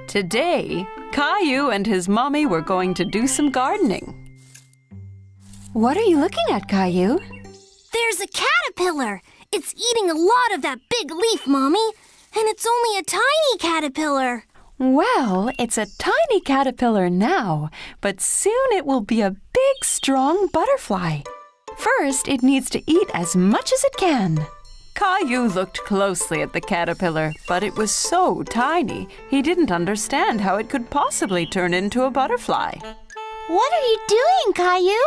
Today, Caillou and his mommy were going to do some gardening. What are you looking at, Caillou? There's a caterpillar. It's eating a lot of that big leaf, Mommy. And it's only a tiny caterpillar. Well, it's a tiny caterpillar now, but soon it will be a big, strong butterfly. First, it needs to eat as much as it can. Caillou looked closely at the caterpillar, but it was so tiny, he didn't understand how it could possibly turn into a butterfly. What are you doing, Caillou?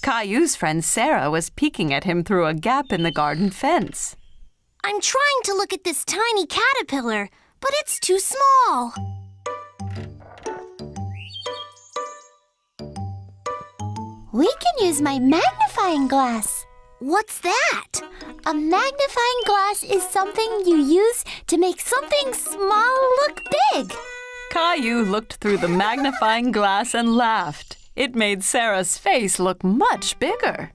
Caillou's friend Sarah was peeking at him through a gap in the garden fence. I'm trying to look at this tiny caterpillar, but it's too small. We can use my magnifying glass. What's that? A magnifying glass is something you use to make something small look big. Caillou looked through the magnifying glass and laughed. It made Sarah's face look much bigger.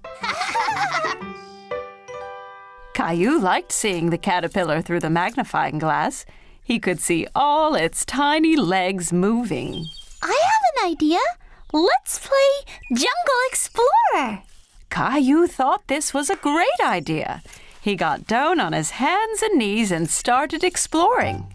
Caillou liked seeing the caterpillar through the magnifying glass. He could see all its tiny legs moving. I have an idea. Let's play Jungle Explorer. Caillou thought this was a great idea. He got down on his hands and knees and started exploring.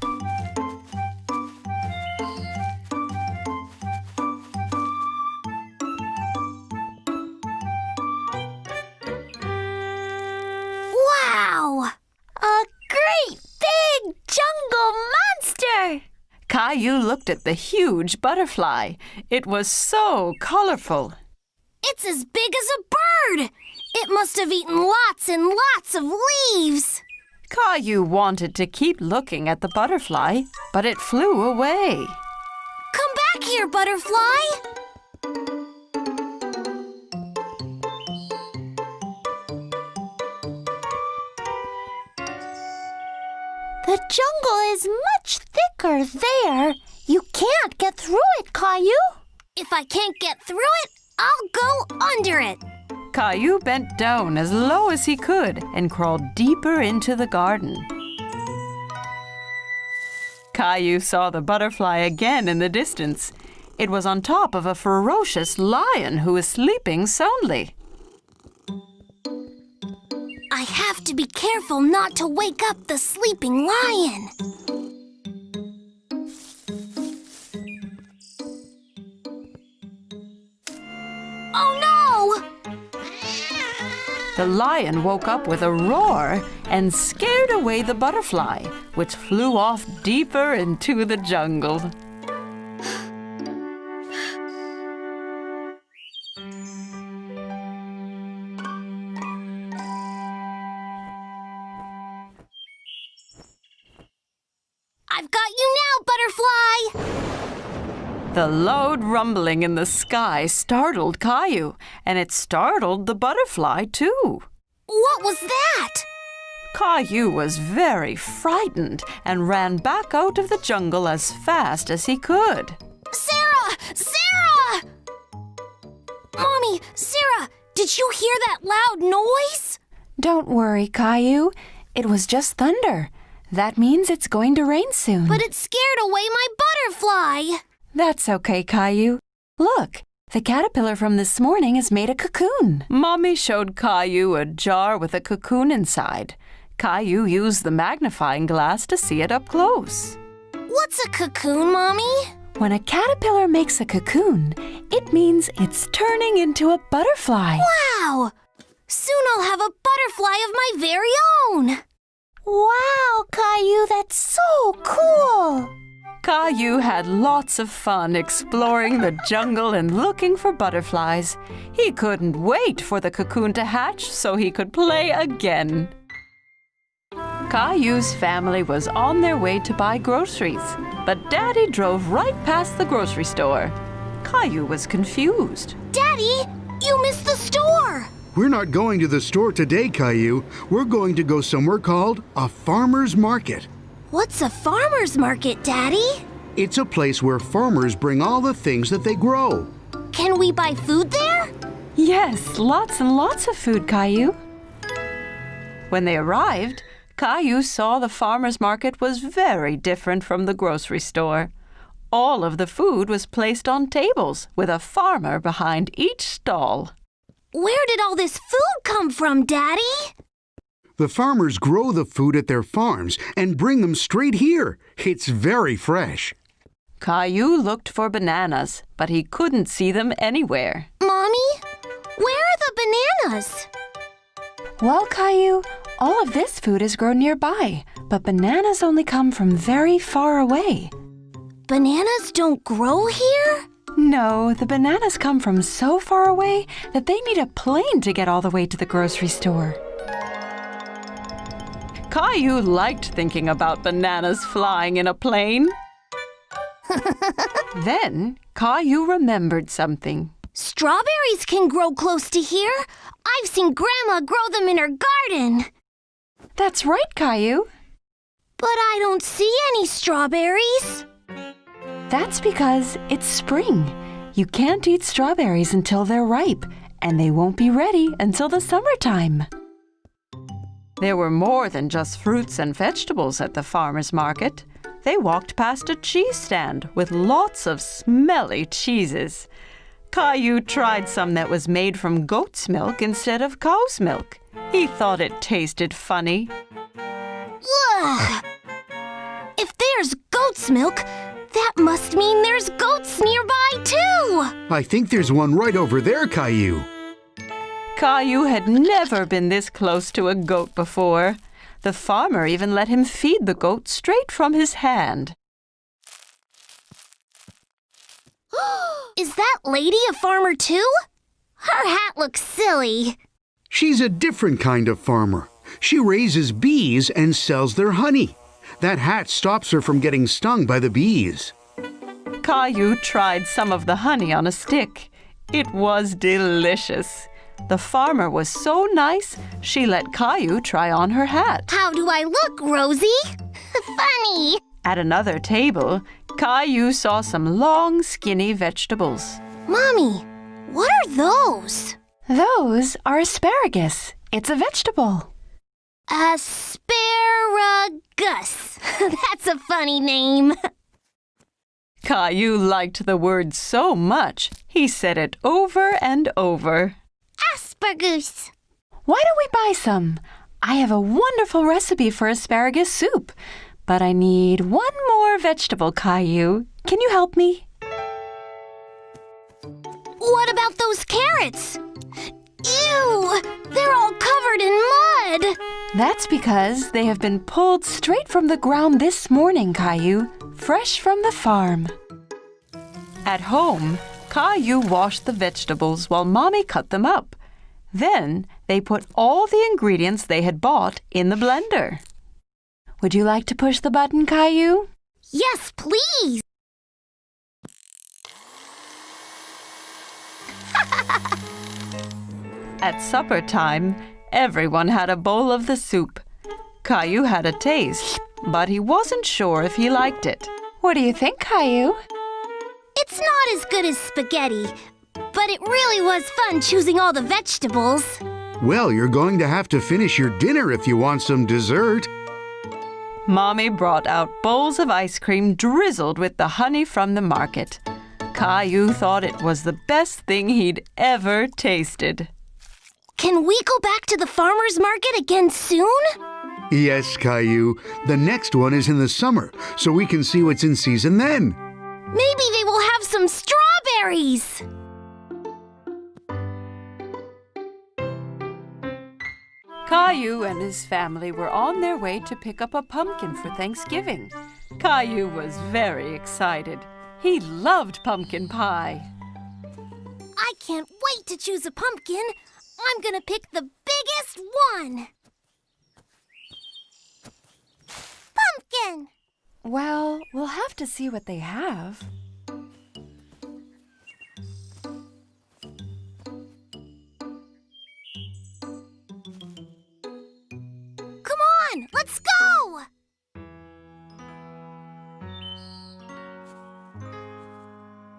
Wow! A great big jungle monster! Caillou looked at the huge butterfly. It was so colorful. It's as big as a bird! It must have eaten lots and lots of leaves! Caillou wanted to keep looking at the butterfly, but it flew away. Come back here, butterfly! The jungle is much thicker there. You can't get through it, Caillou. If I can't get through it, I'll go under it. Caillou bent down as low as he could and crawled deeper into the garden. Caillou saw the butterfly again in the distance. It was on top of a ferocious lion who was sleeping soundly. I have to be careful not to wake up the sleeping lion. Oh no! The lion woke up with a roar and scared away the butterfly, which flew off deeper into the jungle. I've got you now, butterfly! The loud rumbling in the sky startled Caillou, and it startled the butterfly too. What was that? Caillou was very frightened and ran back out of the jungle as fast as he could. Sarah! Sarah! Mommy, Sarah, did you hear that loud noise? Don't worry, Caillou. It was just thunder. That means it's going to rain soon. But it scared away my butterfly. That's okay, Caillou. Look, the caterpillar from this morning has made a cocoon. Mommy showed Caillou a jar with a cocoon inside. Caillou used the magnifying glass to see it up close. What's a cocoon, Mommy? When a caterpillar makes a cocoon, it means it's turning into a butterfly. Wow! Soon I'll have a butterfly of my very own. Wow, Caillou, that's so cool! Caillou had lots of fun exploring the jungle and looking for butterflies. He couldn't wait for the cocoon to hatch so he could play again. Caillou's family was on their way to buy groceries, but Daddy drove right past the grocery store. Caillou was confused. Daddy, you missed the store! We're not going to the store today, Caillou. We're going to go somewhere called a farmer's market. What's a farmer's market, Daddy? It's a place where farmers bring all the things that they grow. Can we buy food there? Yes, lots and lots of food, Caillou. When they arrived, Caillou saw the farmer's market was very different from the grocery store. All of the food was placed on tables, with a farmer behind each stall. Where did all this food come from, Daddy? The farmers grow the food at their farms and bring them straight here. It's very fresh. Caillou looked for bananas, but he couldn't see them anywhere. Mommy, where are the bananas? Well, Caillou, all of this food is grown nearby, but bananas only come from very far away. Bananas don't grow here? No, the bananas come from so far away that they need a plane to get all the way to the grocery store. Caillou liked thinking about bananas flying in a plane. Then Caillou remembered something. Strawberries can grow close to here. I've seen Grandma grow them in her garden. That's right, Caillou. But I don't see any strawberries. That's because it's spring. You can't eat strawberries until they're ripe, and they won't be ready until the summertime. There were more than just fruits and vegetables at the farmer's market. They walked past a cheese stand with lots of smelly cheeses. Caillou tried some that was made from goat's milk instead of cow's milk. He thought it tasted funny. Ugh! If there's goat's milk, that must mean there's goats nearby, too! I think there's one right over there, Caillou. Caillou had never been this close to a goat before. The farmer even let him feed the goat straight from his hand. Is that lady a farmer, too? Her hat looks silly. She's a different kind of farmer. She raises bees and sells their honey. That hat stops her from getting stung by the bees. Caillou tried some of the honey on a stick. It was delicious. The farmer was so nice, she let Caillou try on her hat. How do I look, Rosie? Funny. At another table, Caillou saw some long, skinny vegetables. Mommy, what are those? Those are asparagus. It's a vegetable. Asparagus. That's a funny name. Caillou liked the word so much, he said it over and over. Asparagus. Why don't we buy some? I have a wonderful recipe for asparagus soup, but I need one more vegetable, Caillou. Can you help me? What about those carrots? Ew! They're all covered in mud! That's because they have been pulled straight from the ground this morning, Caillou, fresh from the farm. At home, Caillou washed the vegetables while Mommy cut them up. Then they put all the ingredients they had bought in the blender. Would you like to push the button, Caillou? Yes, please! At supper time, everyone had a bowl of the soup. Caillou had a taste, but he wasn't sure if he liked it. What do you think, Caillou? It's not as good as spaghetti, but it really was fun choosing all the vegetables. Well, you're going to have to finish your dinner if you want some dessert. Mommy brought out bowls of ice cream drizzled with the honey from the market. Caillou thought it was the best thing he'd ever tasted. Can we go back to the farmer's market again soon? Yes, Caillou. The next one is in the summer, so we can see what's in season then. Maybe they will have some strawberries. Caillou and his family were on their way to pick up a pumpkin for Thanksgiving. Caillou was very excited. He loved pumpkin pie. I can't wait to choose a pumpkin. I'm gonna pick the biggest one. Pumpkin! Well, we'll have to see what they have. Come on, let's go!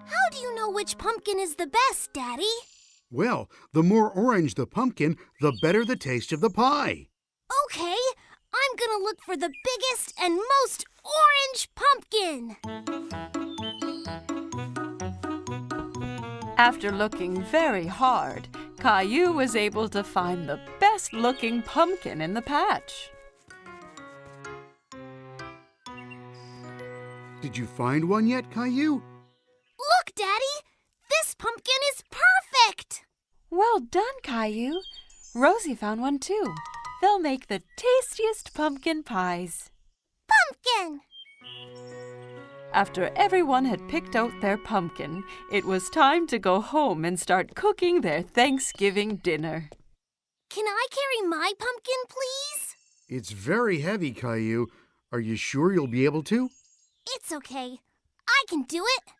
How do you know which pumpkin is the best, Daddy? Well, the more orange the pumpkin, the better the taste of the pie. Okay, I'm gonna look for the biggest and most orange pumpkin. After looking very hard, Caillou was able to find the best-looking pumpkin in the patch. Did you find one yet, Caillou? Look, Daddy! This pumpkin is perfect! Well done, Caillou. Rosie found one too. They'll make the tastiest pumpkin pies. Pumpkin! After everyone had picked out their pumpkin, it was time to go home and start cooking their Thanksgiving dinner. Can I carry my pumpkin, please? It's very heavy, Caillou. Are you sure you'll be able to? It's okay. I can do it.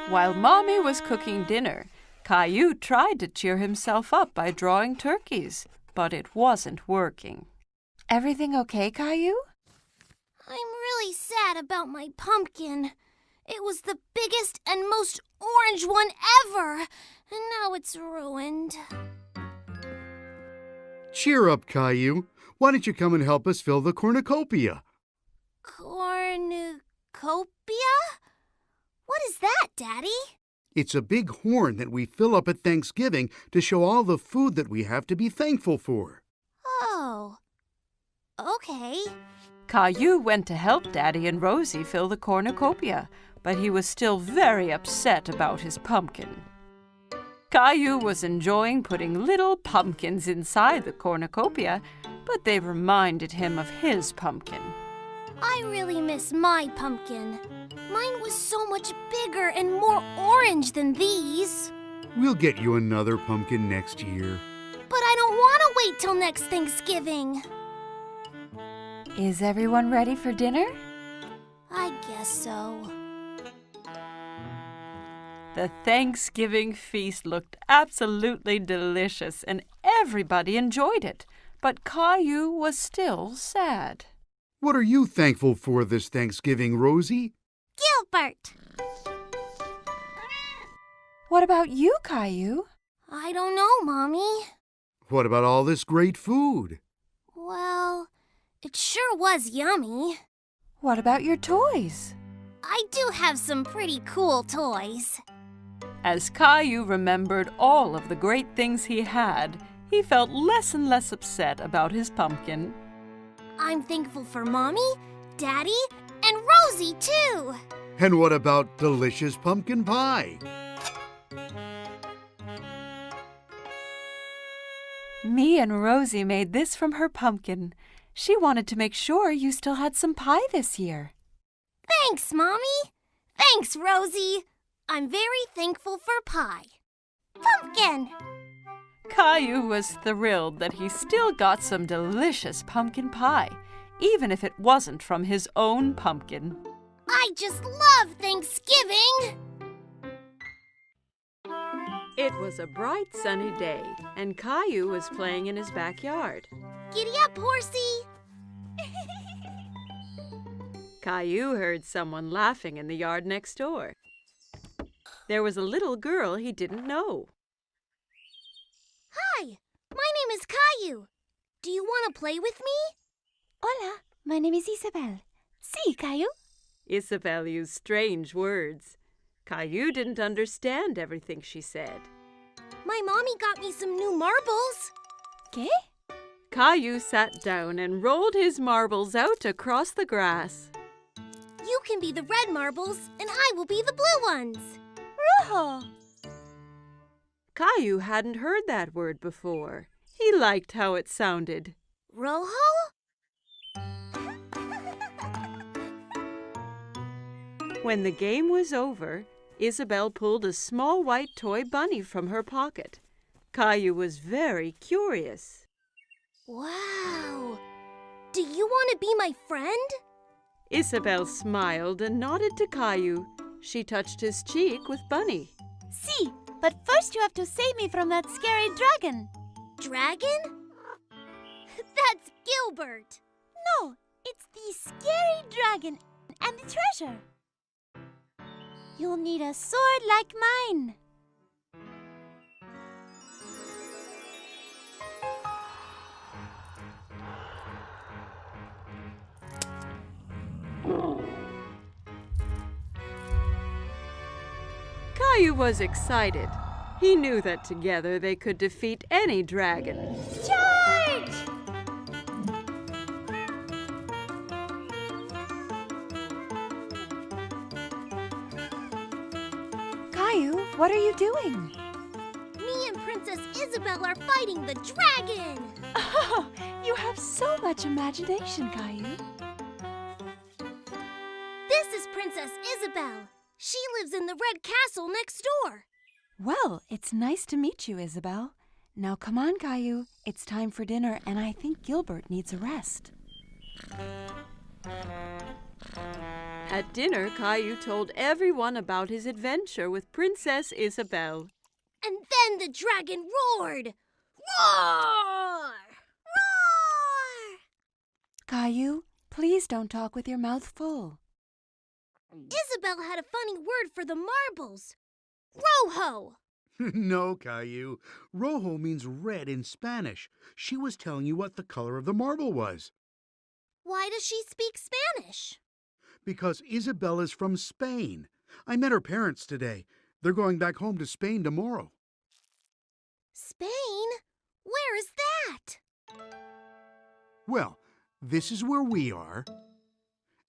While Mommy was cooking dinner, Caillou tried to cheer himself up by drawing turkeys, but it wasn't working. Everything okay, Caillou? I'm really sad about my pumpkin. It was the biggest and most orange one ever, and now it's ruined. Cheer up, Caillou. Why don't you come and help us fill the cornucopia? Cornucopia? What is that, Daddy? It's a big horn that we fill up at Thanksgiving to show all the food that we have to be thankful for. Oh, okay. Caillou went to help Daddy and Rosie fill the cornucopia, but he was still very upset about his pumpkin. Caillou was enjoying putting little pumpkins inside the cornucopia, but they reminded him of his pumpkin. I really miss my pumpkin. Mine was so much bigger and more orange than these. We'll get you another pumpkin next year. But I don't want to wait till next Thanksgiving. Is everyone ready for dinner? I guess so. The Thanksgiving feast looked absolutely delicious, and everybody enjoyed it. But Caillou was still sad. What are you thankful for this Thanksgiving, Rosie? Gilbert! What about you, Caillou? I don't know, Mommy. What about all this great food? Well, it sure was yummy. What about your toys? I do have some pretty cool toys. As Caillou remembered all of the great things he had, he felt less and less upset about his pumpkin. I'm thankful for Mommy, Daddy, and Rosie, too. And what about delicious pumpkin pie? Me and Rosie made this from her pumpkin. She wanted to make sure you still had some pie this year. Thanks, Mommy. Thanks, Rosie. I'm very thankful for pie. Pumpkin! Caillou was thrilled that he still got some delicious pumpkin pie, even if it wasn't from his own pumpkin. I just love Thanksgiving! It was a bright sunny day, and Caillou was playing in his backyard. Giddy up, horsey! Caillou heard someone laughing in the yard next door. There was a little girl he didn't know. Hi, my name is Caillou. Do you want to play with me? Hola, my name is Isabel. Sí, Caillou. Isabel used strange words. Caillou didn't understand everything she said. My mommy got me some new marbles. ¿Qué? Caillou sat down and rolled his marbles out across the grass. You can be the red marbles, and I will be the blue ones. Rojo. Caillou hadn't heard that word before. He liked how it sounded. Rojo? When the game was over, Isabel pulled a small white toy bunny from her pocket. Caillou was very curious. Wow! Do you want to be my friend? Isabel smiled and nodded to Caillou. She touched his cheek with Bunny. Sí, but first you have to save me from that scary dragon. Dragon? That's Gilbert. No, it's the scary dragon and the treasure. You'll need a sword like mine. Caillou was excited. He knew that together they could defeat any dragon. Charge! Caillou, what are you doing? Me and Princess Isabel are fighting the dragon! Oh, you have so much imagination, Caillou. This is Princess Isabel. She lives in the Red Castle next door. Well, it's nice to meet you, Isabel. Now come on, Caillou. It's time for dinner, and I think Gilbert needs a rest. At dinner, Caillou told everyone about his adventure with Princess Isabel. And then the dragon roared. Roar! Roar! Caillou, please don't talk with your mouth full. Isabel had a funny word for the marbles. Rojo! No, Caillou. Rojo means red in Spanish. She was telling you what the color of the marble was. Why does she speak Spanish? Because Isabel is from Spain. I met her parents today. They're going back home to Spain tomorrow. Spain? Where is that? Well, this is where we are.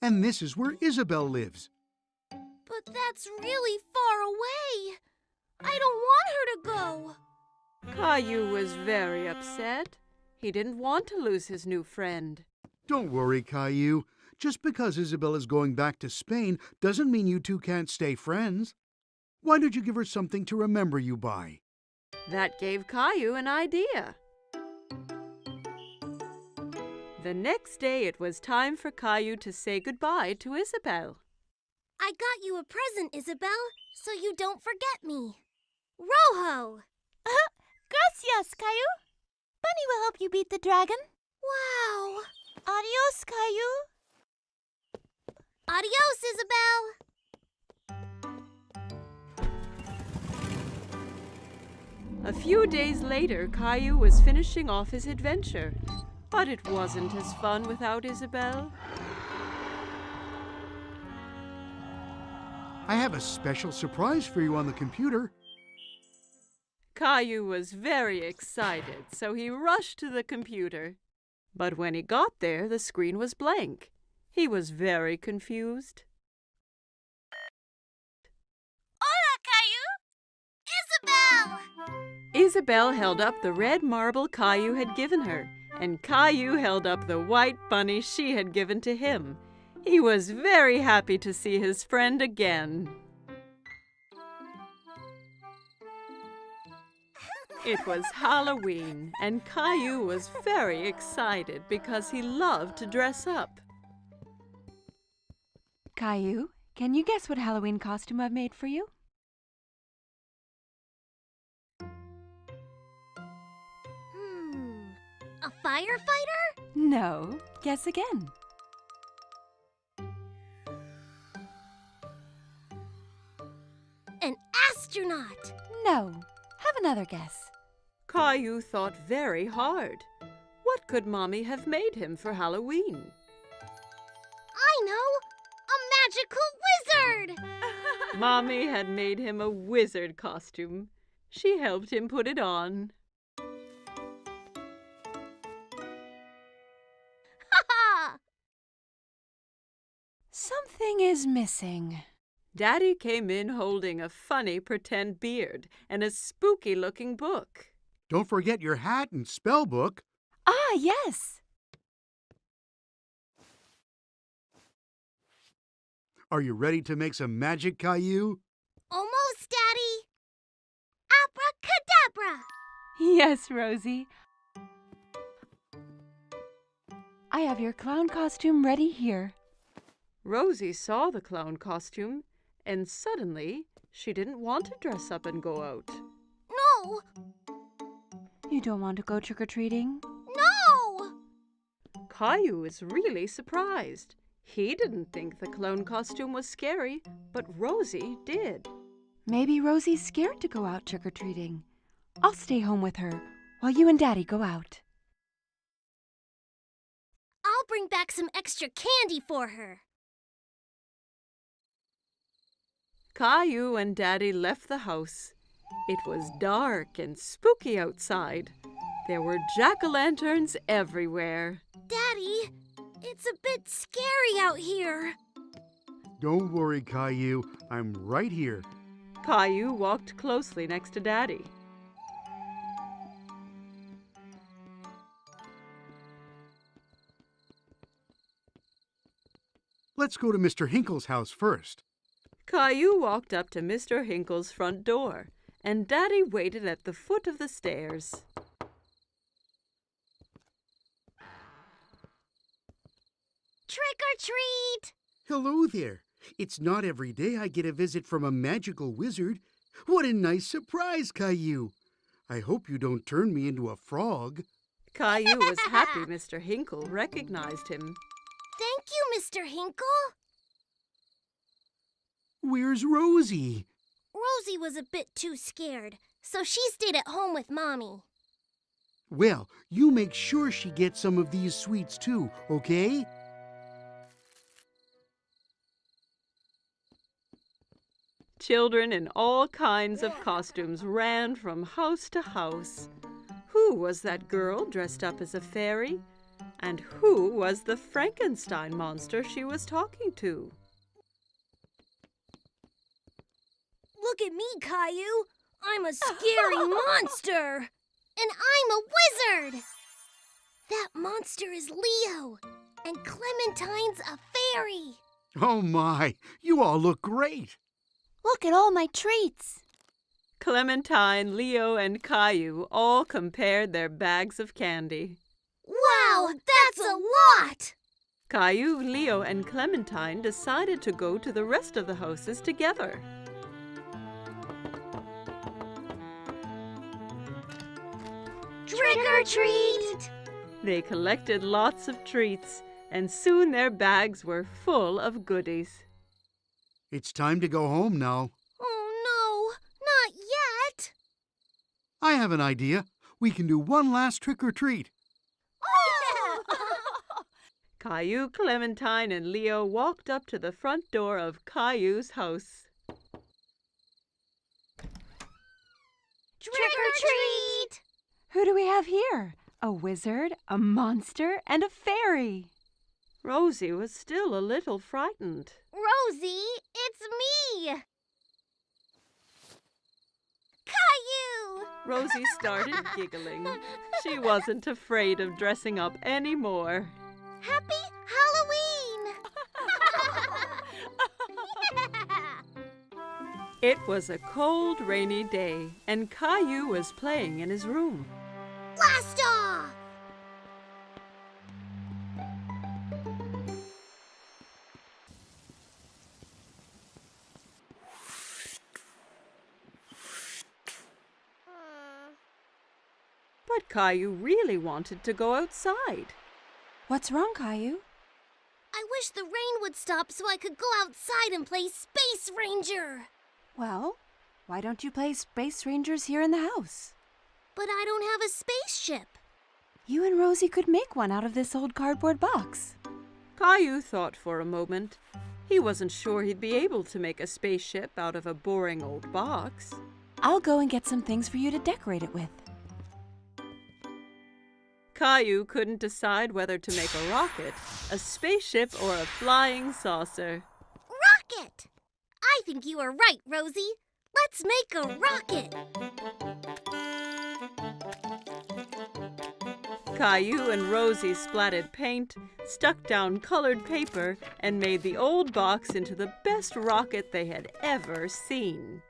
And this is where Isabel lives. But that's really far away. I don't want her to go. Caillou was very upset. He didn't want to lose his new friend. Don't worry, Caillou. Just because Isabel is going back to Spain doesn't mean you two can't stay friends. Why don't you give her something to remember you by? That gave Caillou an idea. The next day it was time for Caillou to say goodbye to Isabel. I got you a present, Isabel, so you don't forget me. Rojo! Gracias, Caillou. Bunny will help you beat the dragon. Wow! Adios, Caillou. Adios, Isabel! A few days later, Caillou was finishing off his adventure. But it wasn't as fun without Isabel. I have a special surprise for you on the computer. Caillou was very excited, so he rushed to the computer. But when he got there, the screen was blank. He was very confused. Hola, Caillou! Isabel! Isabel held up the red marble Caillou had given her, and Caillou held up the white bunny she had given to him. He was very happy to see his friend again. It was Halloween, and Caillou was very excited because he loved to dress up. Caillou, can you guess what Halloween costume I've made for you? A firefighter? No. Guess again. An astronaut! No. Have another guess. Caillou thought very hard. What could Mommy have made him for Halloween? I know! A magical wizard! Mommy had made him a wizard costume. She helped him put it on. Ha! Something is missing. Daddy came in holding a funny pretend beard and a spooky-looking book. Don't forget your hat and spell book. Ah, yes. Are you ready to make some magic, Caillou? Almost, Daddy! Abracadabra! Yes, Rosie. I have your clown costume ready here. Rosie saw the clown costume, and suddenly she didn't want to dress up and go out. No! You don't want to go trick-or-treating? No! Caillou was really surprised. He didn't think the clown costume was scary, but Rosie did. Maybe Rosie's scared to go out trick-or-treating. I'll stay home with her while you and Daddy go out. I'll bring back some extra candy for her. Caillou and Daddy left the house. It was dark and spooky outside. There were jack-o'-lanterns everywhere. Daddy, it's a bit scary out here. Don't worry, Caillou. I'm right here. Caillou walked closely next to Daddy. Let's go to Mr. Hinkle's house first. Caillou walked up to Mr. Hinkle's front door, and Daddy waited at the foot of the stairs. Trick or treat! Hello there. It's not every day I get a visit from a magical wizard. What a nice surprise, Caillou. I hope you don't turn me into a frog. Caillou was happy Mr. Hinkle recognized him. Thank you, Mr. Hinkle. Where's Rosie? Rosie was a bit too scared, so she stayed at home with Mommy. Well, you make sure she gets some of these sweets too, okay? Children in all kinds of costumes ran from house to house. Who was that girl dressed up as a fairy? And who was the Frankenstein monster she was talking to? Look at me, Caillou. I'm a scary monster. And I'm a wizard. That monster is Leo. And Clementine's a fairy. Oh my, you all look great. Look at all my treats. Clementine, Leo, and Caillou all compared their bags of candy. Wow, that's a lot! Caillou, Leo, and Clementine decided to go to the rest of the houses together. Trick or treat! They collected lots of treats, and soon their bags were full of goodies. It's time to go home now. Oh no, not yet! I have an idea. We can do one last trick or treat. Caillou, Clementine, and Leo walked up to the front door of Caillou's house. Trick or treat! Who do we have here? A wizard, a monster, and a fairy. Rosie was still a little frightened. Rosie, it's me! Caillou! Rosie started giggling. She wasn't afraid of dressing up anymore. Happy Halloween! It was a cold, rainy day, and Caillou was playing in his room. Blast off! But Caillou really wanted to go outside. What's wrong, Caillou? I wish the rain would stop so I could go outside and play Space Ranger. Well, why don't you play Space Rangers here in the house? But I don't have a spaceship. You and Rosie could make one out of this old cardboard box. Caillou thought for a moment. He wasn't sure he'd be able to make a spaceship out of a boring old box. I'll go and get some things for you to decorate it with. Caillou couldn't decide whether to make a rocket, a spaceship, or a flying saucer. Rocket! I think you are right, Rosie. Let's make a rocket. Caillou and Rosie splatted paint, stuck down colored paper, and made the old box into the best rocket they had ever seen.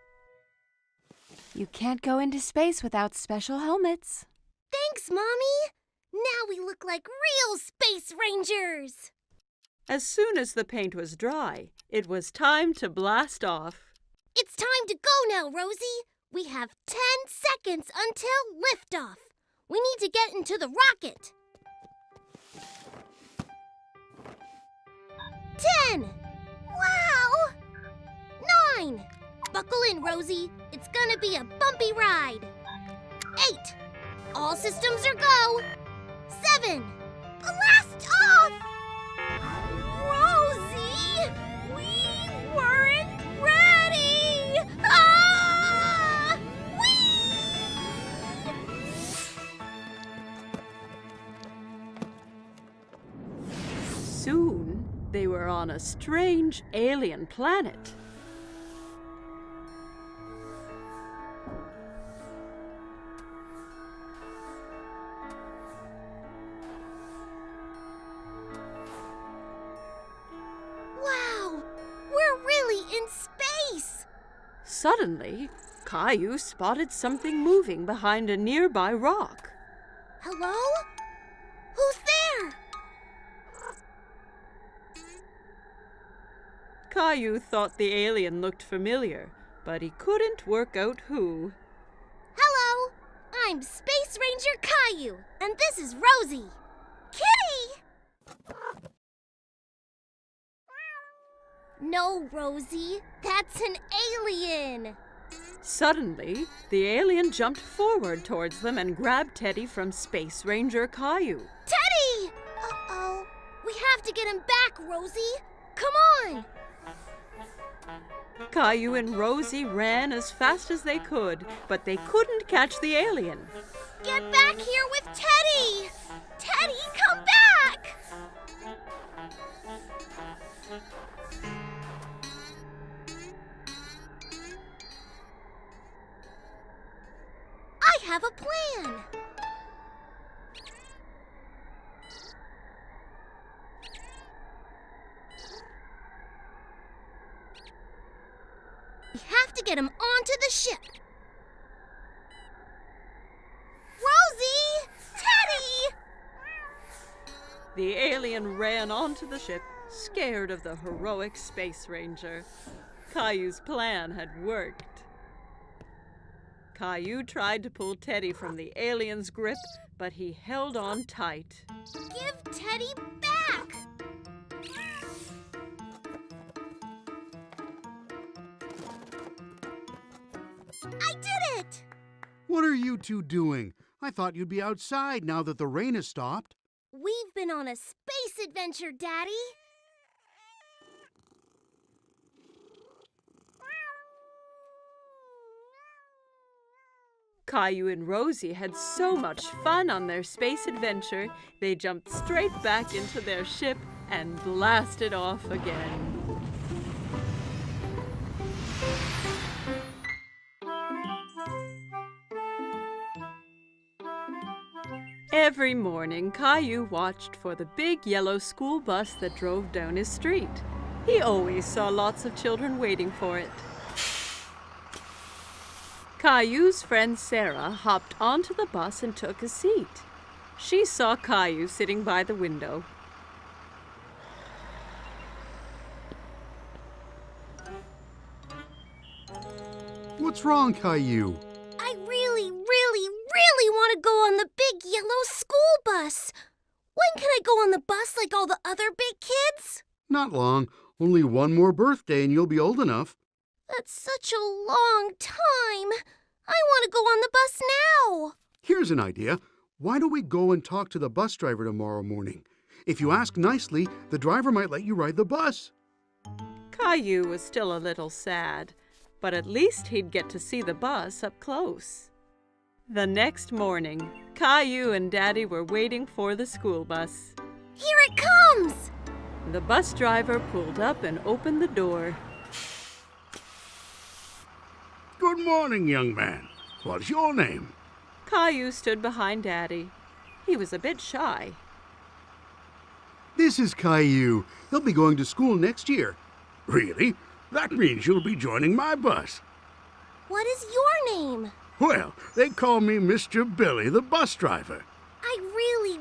You can't go into space without special helmets. Thanks, Mommy. Now we look like real Space Rangers. As soon as the paint was dry, it was time to blast off. It's time to go now, Rosie. We have 10 seconds until liftoff. We need to get into the rocket. 10. Wow! 9. Buckle in, Rosie. It's gonna be a bumpy ride. 8. All systems are go. 7. Blast off! Rosie! We weren't ready! Ah! Whee! Soon, they were on a strange alien planet. Wow! We're really in space! Suddenly, Caillou spotted something moving behind a nearby rock. Hello? Who's there? Caillou thought the alien looked familiar, but he couldn't work out who. Hello! I'm Space Ranger Caillou, and this is Rosie. Kitty! No, Rosie, that's an alien. Suddenly, the alien jumped forward towards them and grabbed Teddy from Space Ranger Caillou. Teddy! Uh-oh. We have to get him back, Rosie. Come on! Caillou and Rosie ran as fast as they could, but they couldn't catch the alien. Get back here with Teddy! Teddy, come back! I have a plan. We have to get him onto the ship. Rosie! Teddy! The alien ran onto the ship, scared of the heroic Space Ranger. Caillou's plan had worked. Caillou tried to pull Teddy from the alien's grip, but he held on tight. Give Teddy back! I did it! What are you two doing? I thought you'd be outside now that the rain has stopped. We've been on a space adventure, Daddy. Caillou and Rosie had so much fun on their space adventure, they jumped straight back into their ship and blasted off again. Every morning, Caillou watched for the big yellow school bus that drove down his street. He always saw lots of children waiting for it. Caillou's friend Sarah hopped onto the bus and took a seat. She saw Caillou sitting by the window. What's wrong, Caillou? I really want to go on the big yellow school bus. When can I go on the bus like all the other big kids? Not long. Only one more birthday and you'll be old enough. That's such a long time. I want to go on the bus now. Here's an idea. Why don't we go and talk to the bus driver tomorrow morning? If you ask nicely, the driver might let you ride the bus. Caillou was still a little sad, but at least he'd get to see the bus up close. The next morning, Caillou and Daddy were waiting for the school bus. Here it comes! The bus driver pulled up and opened the door. Good morning, young man. What's your name? Caillou stood behind Daddy. He was a bit shy. This is Caillou. He'll be going to school next year. Really? That means you'll be joining my bus. What is your name? Well, they call me Mr. Billy, the bus driver. I really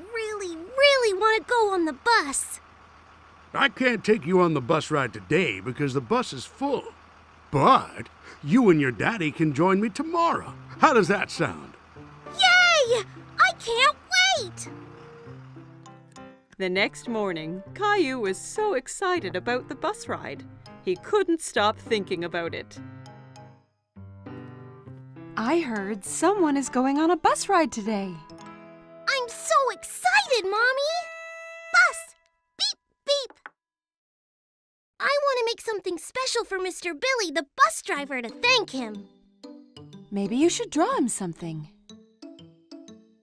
want to go on the bus. I can't take you on the bus ride today because the bus is full. But you and your daddy can join me tomorrow. How does that sound? Yay! I can't wait! The next morning, Caillou was so excited about the bus ride. He couldn't stop thinking about it. I heard someone is going on a bus ride today. I'm so excited, Mommy! Bus! Beep, beep! I want to make something special for Mr. Billy, the bus driver, to thank him. Maybe you should draw him something.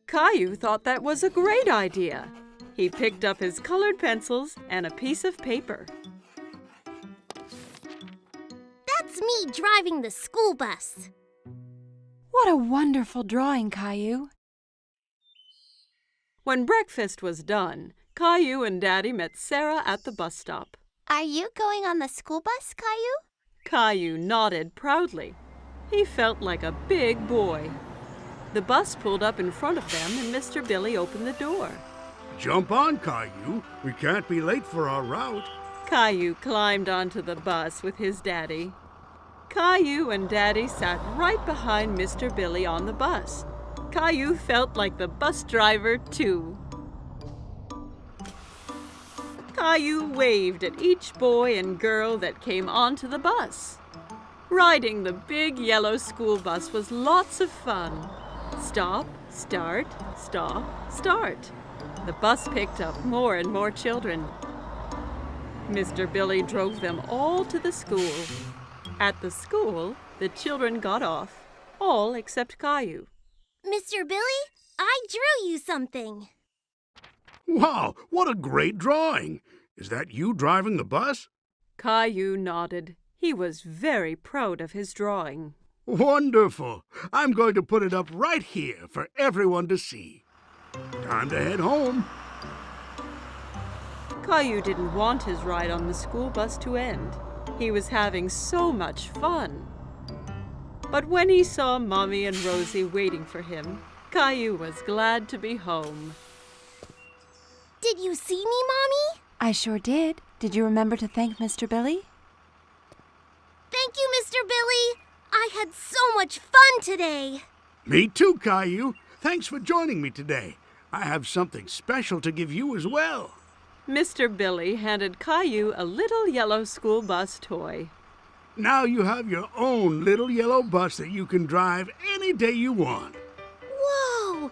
Caillou thought that was a great idea. He picked up his colored pencils and a piece of paper. That's me driving the school bus. What a wonderful drawing, Caillou. When breakfast was done, Caillou and Daddy met Sarah at the bus stop. Are you going on the school bus, Caillou? Caillou nodded proudly. He felt like a big boy. The bus pulled up in front of them and Mr. Billy opened the door. Jump on, Caillou. We can't be late for our route. Caillou climbed onto the bus with his daddy. Caillou and Daddy sat right behind Mr. Billy on the bus. Caillou felt like the bus driver, too. Caillou waved at each boy and girl that came onto the bus. Riding the big yellow school bus was lots of fun. Stop, start, stop, start. The bus picked up more and more children. Mr. Billy drove them all to the school. At the school, the children got off, all except Caillou. Mr. Billy, I drew you something. Wow, what a great drawing. Is that you driving the bus? Caillou nodded. He was very proud of his drawing. Wonderful. I'm going to put it up right here for everyone to see. Time to head home. Caillou didn't want his ride on the school bus to end. He was having so much fun. But when he saw Mommy and Rosie waiting for him, Caillou was glad to be home. Did you see me, Mommy? I sure did. Did you remember to thank Mr. Billy? Thank you, Mr. Billy. I had so much fun today. Me too, Caillou. Thanks for joining me today. I have something special to give you as well. Mr. Billy handed Caillou a little yellow school bus toy. Now you have your own little yellow bus that you can drive any day you want. Whoa!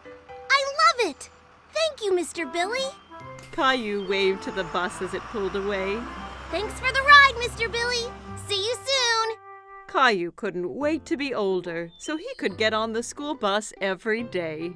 I love it! Thank you, Mr. Billy. Caillou waved to the bus as it pulled away. Thanks for the ride, Mr. Billy. See you soon. Caillou couldn't wait to be older so he could get on the school bus every day.